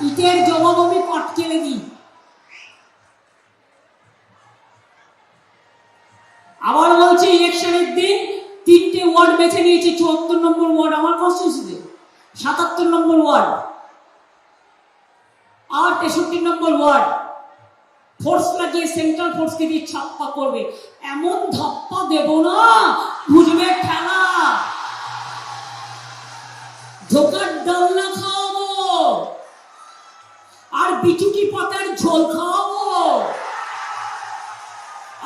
ইটের জবাব আমি পাটকেলে দিই। আবার বলছে ইলেকশনের দিন 3টে ওয়ার্ড বেছে নিয়েছি, 74 নম্বর ওয়ার্ড আমার কনস্টিটিউশনে, 77 নম্বর ওয়ার্ড আর 63 নম্বর ওয়ার্ড। ফোর্স লাগিয়ে সেন্ট্রাল ফোর্সকে দিয়ে ছাপ্পা করবে, এমন ধাপ্পা দেব না বুঝবে খেলা। ধোকার ডালনা খাওয়াবো আর বিচুটি পাতার ঝোল খাওয়াবো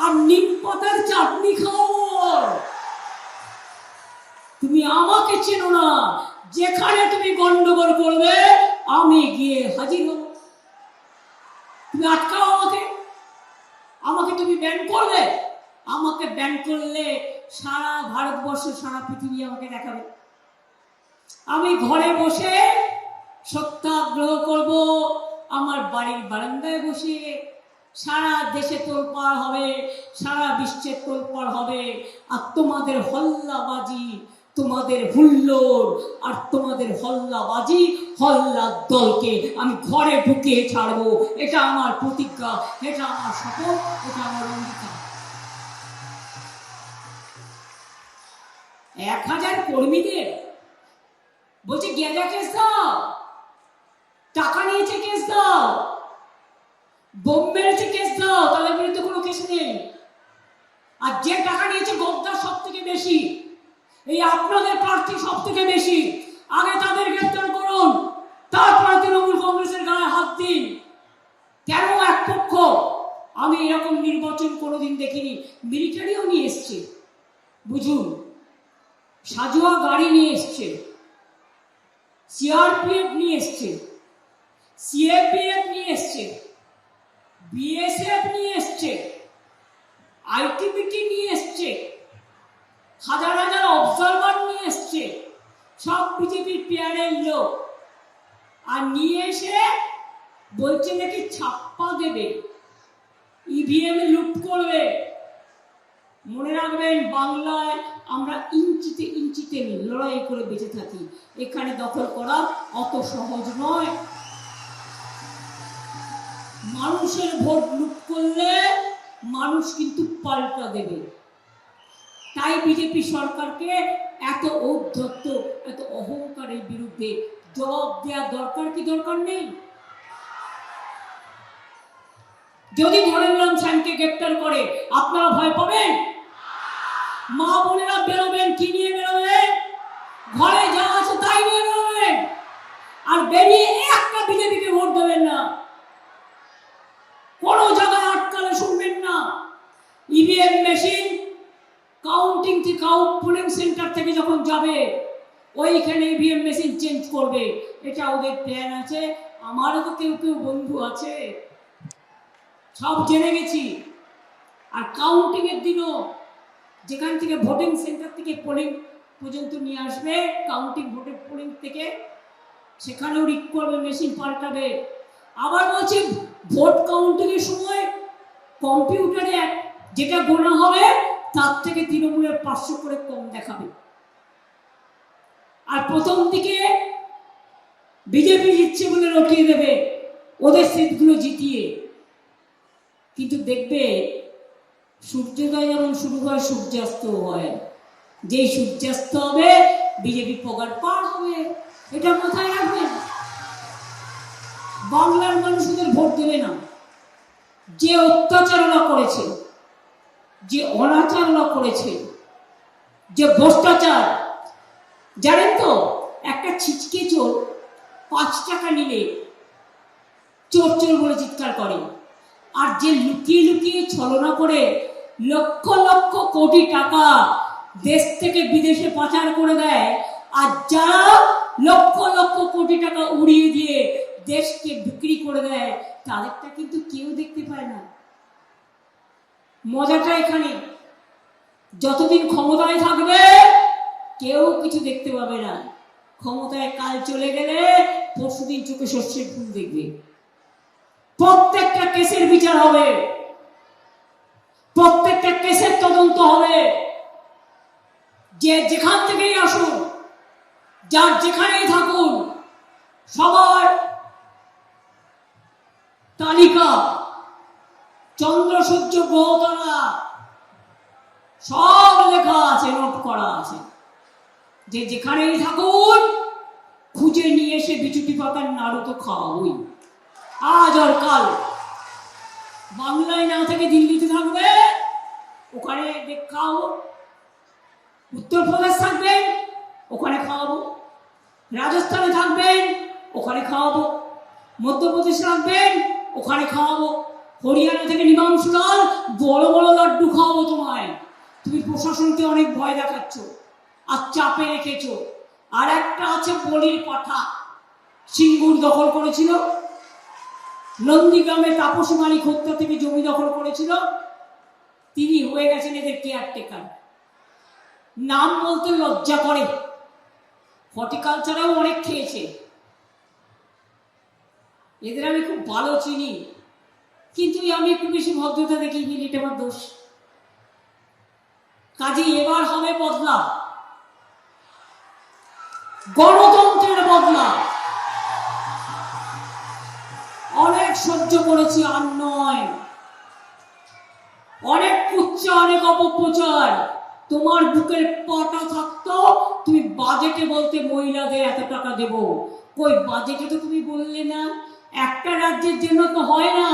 আর নিম পাতার চাটনি খাওয়াবো। তুমি আমাকে চেনো না, যেখানে তুমি গন্ডগোল করবে আমি গিয়ে হাজির হব। তুমি আটকাও আমাকে, আমাকে তুমি ব্যান করবে, আমাকে ব্যান করলে সারা ভারতবর্ষ সারা পৃথিবী আমাকে দেখাবে। আমি ঘরে বসে সত্যাগ্রহ করব, আমার বাড়ির বারান্দায় বসে সারা দেশে তোলপাড় হবে, সারা বিশ্বে তোলপাড় হবে। আর তোমাদের হল্লাবাজি, তোমাদের হুল্লোড় আর তোমাদের হল্লাবাজি, হল্লার দলকে আমি ঘরে ঢুকিয়ে ছাড়বো। এটা আমার প্রতিজ্ঞা, এটা আমার শপথ, এটা আমার অঙ্গীকার। 1000 কর্মীদের বলছে গেঁজা কেস দাও, টাকা নিয়েছে কেস দাও, বোম মেরেছে কেস দাও, তাদের বিরুদ্ধে কোনো কেস নেই। আর যে টাকা নিয়েছে গদ্দার সব থেকে বেশি, এই আপনাদের প্রার্থী সব থেকে বেশি। আগে তাদের গ্রেফতার করুন, তারপরে তৃণমূল কংগ্রেসের গায়ে হাত দিন। কেন এক পক্ষ? আমি এরকম নির্বাচন কোনোদিন দেখিনি। মিলিটারিও নিয়ে এসছে, বুঝুন, সাজোয়া গাড়ি নিয়ে এসছে, সিআরপিএফ নিয়ে এসছে, সিএপিএফ নিয়ে এসছে, বিএসএফ নিয়ে এসছে, আইটিবিটি নিয়ে এসছে, হাজার হাজার অবজারভার নিয়ে এসছে, সব বিজেপির পেয়ারের লোক। আর নিয়ে এসে বলছে নাকি ছাপ্পা দেবে, ইভিএম লুট করবে। মনে রাখবেন, বাংলায় আমরা ইঞ্চিতে ইঞ্চিতে লড়াই করে বেঁচে থাকি, এখানে দখল করা অত সহজ নয়। মানুষের ভোট লুট করলে মানুষ কিন্তু পাল্টা দেবে। তাই বিজেপি সরকারকে এত ঔদ্ধত্য, এত অহংকারের বিরুদ্ধে জবাব দেওয়া দরকার কি দরকার নেই? যদি ধরে নিলাম স্যামকে গ্রেপ্তার করে, আপনারা ভয় পাবেন? মা বোনেরা বেরোবেন, কি নিয়ে বেরোবেন? ঘরে যা আছে তাই নিয়ে বেরোবেন, আর বেরিয়ে একটা বিজেপিকে ভোট দেবেন না। কোনো জায়গায় আটকালে শুনবেন না। ইভিএম মেশিন কাউন্টিং থেকে পোলিং সেন্টার থেকে যখন যাবে, ওইখানে ইভিএম মেশিন চেঞ্জ করবে, এটা ওদের প্ল্যান আছে। আমারও তো কেউ কেউ বন্ধু আছে, সব জেনে গেছি। আর কাউন্টিং এর দিনও যেখান থেকে ভোটিং সেন্টার থেকে পোলিং পর্যন্ত নিয়ে আসবে, কাউন্টিং ভোটের পোলিং থেকে, সেখানেও রিক করবে, মেশিন পাল্টাবে। আবার বলছি, ভোট কাউন্টিং এর সময় কম্পিউটারে যেটা গোনা হবে তার থেকে তৃণমূলের 500 করে কম দেখাবে। আর প্রথম দিকে বিজেপি জিতছে বলে রটিয়ে দেবে ওদের সিটগুলো জিতিয়ে। কিন্তু দেখবে, সূর্যোদয় যেমন শুরু হয়, সূর্যাস্ত হয়। যেই সূর্যাস্ত হবে বিজেপি পগার পার হবে, এটা মাথায় রাখবেন। বাংলার মানুষদের ভোট দেবে না। যে অত্যাচারণা করেছে, যে অনাচারণা করেছে, যে ভ্রষ্টাচার, জানেন তো, একটা ছিচকে চোর 5 টাকা নিলে চোর চোর বলে চিৎকার করে। আর যে লুকিয়ে লুকিয়ে ছলনা করে লক্ষ লক্ষ কোটি টাকা দেশ থেকে বিদেশে পাচার করে দেয়, আর যারা লক্ষ লক্ষ কোটি টাকা উড়িয়ে দিয়ে দেশকে বিক্রি করে দেয়, তাদেরটা কিন্তু কেউ দেখতে পায় না। মজাটা এখানে, যতদিন ক্ষমতায় থাকবে কেউ কিছু দেখতে পাবে না। ক্ষমতায় কাল চলে গেলে পরশুদিন চোখে সর্ষের ফুল দেখবে। প্রত্যেকটা কেসের বিচার হবে, প্রত্যেকটা কেসের তদন্ত হবে। যে যেখান থেকেই আসুন, যার যেখানেই থাকুন, সবার তালিকা, চন্দ্র সূর্য গ্রহ তারা সব লেখা আছে, নোট করা আছে, যে যেখানেই থাকুন খুঁজে নিয়ে এসে বিচুটি পাতার নাড়ু তো খাওয়াবই, আজ আর কাল। বাংলায় না থেকে দিল্লিতে থাকবে, ওখানে খাওয়াবো। উত্তরপ্রদেশ থাকবেন, ওখানে খাওয়াবো। রাজস্থানে থাকবেন, ওখানে খাওয়াবো। মধ্যপ্রদেশ থাকবেন, ওখানে খাওয়াবো। হরিয়ানা থেকে নিমাংশু লাল বড় বড় লাড্ডু খাওয়াবো তোমায়। তুমি প্রশাসনকে অনেক ভয় দেখাচ্ছ আর চাপে রেখেছো। আর একটা আছে বলির পাঠা, সিঙ্গুর দখল করেছিল, নন্দীগ্রামে তাপসী মালিক হত্যা থেকে জমি দখল করেছিল, তিনি হয়ে গেছেন এদের কেয়ারটেকার। নাম বলতে লজ্জা করে। হর্টিকালচারেও অনেক খেয়েছে, এদের আমি খুব ভালো চিনি, কিন্তু আমি একটু বেশি ভদ্রতা দেখি, এটা আমার দোষ। কাজে এবার হবে বদলা, গণতন্ত্রের বদলা। অনেক সহ্য করেছি, আর নয়। অনেক কুচ্চা, অনেক অপপ্রচার। তোমার বুকের পাটা থাকতো, তুমি বাজেটে বলতে মহিলাদের এত টাকা দেব। কই বাজেটে তো তুমি বললে না। একটা রাজ্যের জন্য তো হয় না,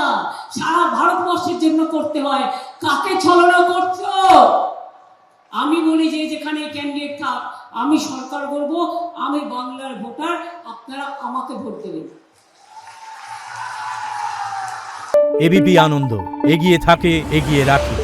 সারা ভারতবর্ষের জন্য করতে হয়। কাকে ছলনা করছো? আমি বলি যে যেখানে ক্যান্ডিডেট থাক, আমি সরকার করব, আমি বাংলার ভোটার, আপনারা আমাকে ভোট দেবেন। এবিপি আনন্দ, এগিয়ে থাকে, এগিয়ে রাখে।